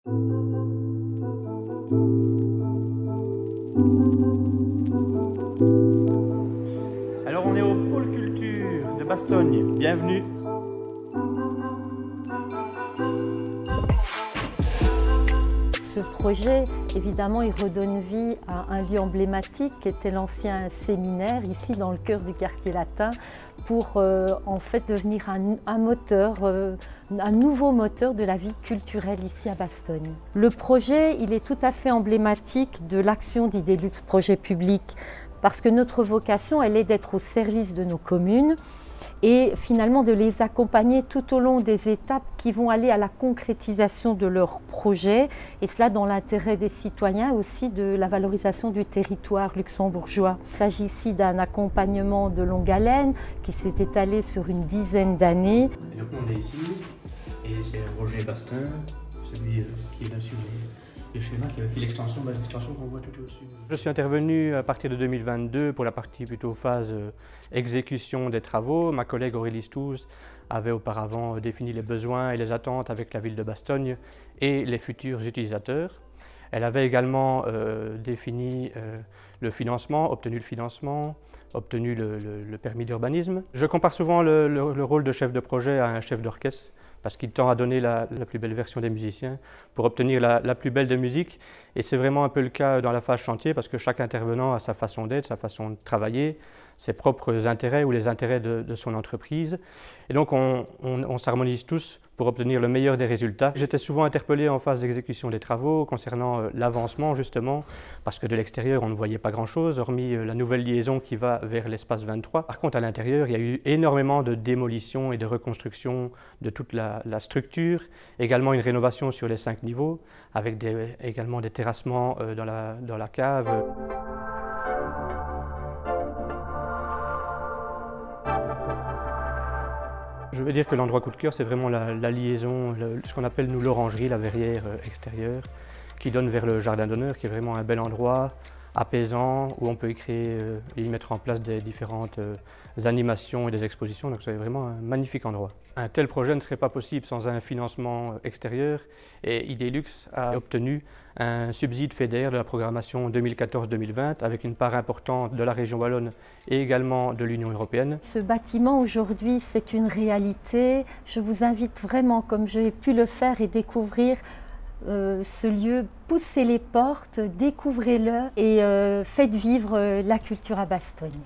Alors on est au pôle culture de Bastogne, bienvenue. Ce projet, évidemment, il redonne vie à un lieu emblématique qui était l'ancien séminaire, ici dans le cœur du quartier latin, pour en fait devenir un moteur, un nouveau moteur de la vie culturelle ici à Bastogne. Le projet, il est tout à fait emblématique de l'action d'Idelux Projet Public, parce que notre vocation, elle est d'être au service de nos communes et finalement de les accompagner tout au long des étapes qui vont aller à la concrétisation de leurs projets, et cela dans l'intérêt des citoyens, aussi de la valorisation du territoire luxembourgeois. Il s'agit ici d'un accompagnement de longue haleine qui s'est étalé sur une dizaine d'années. Et donc on est ici, et c'est Roger Bastin, celui qui est là sur les schémas, qui avait fait l'extension qu'on voit tout au-dessus. Je suis intervenu à partir de 2022 pour la partie plutôt phase exécution des travaux. Ma collègue Aurélie Stouze avait auparavant défini les besoins et les attentes avec la ville de Bastogne et les futurs utilisateurs. Elle avait également défini le financement, obtenu le financement, obtenu le permis d'urbanisme. Je compare souvent le rôle de chef de projet à un chef d'orchestre, parce qu'il tend à donner la plus belle version des musiciens pour obtenir la plus belle de musique. Et c'est vraiment un peu le cas dans la phase chantier, parce que chaque intervenant a sa façon d'être, sa façon de travailler, ses propres intérêts ou les intérêts de son entreprise. Et donc on s'harmonise tous pour obtenir le meilleur des résultats. J'étais souvent interpellé en phase d'exécution des travaux concernant l'avancement justement, parce que de l'extérieur on ne voyait pas grand-chose, hormis la nouvelle liaison qui va vers l'espace 23. Par contre à l'intérieur il y a eu énormément de démolition et de reconstruction de toute la structure, également une rénovation sur les 5 niveaux, avec également des terrassements dans la cave. Je veux dire que l'endroit coup de cœur, c'est vraiment la liaison, ce qu'on appelle nous l'orangerie, la verrière extérieure, qui donne vers le jardin d'honneur, qui est vraiment un bel endroit apaisant, où on peut y créer et y mettre en place des différentes animations et des expositions. Donc c'est vraiment un magnifique endroit. Un tel projet ne serait pas possible sans un financement extérieur, et Idelux a obtenu un subside FEDER de la programmation 2014-2020 avec une part importante de la région wallonne et également de l'Union européenne. Ce bâtiment aujourd'hui, c'est une réalité. Je vous invite vraiment, comme j'ai pu le faire et découvrir ce lieu, poussez les portes, découvrez-le et faites vivre la culture à Bastogne.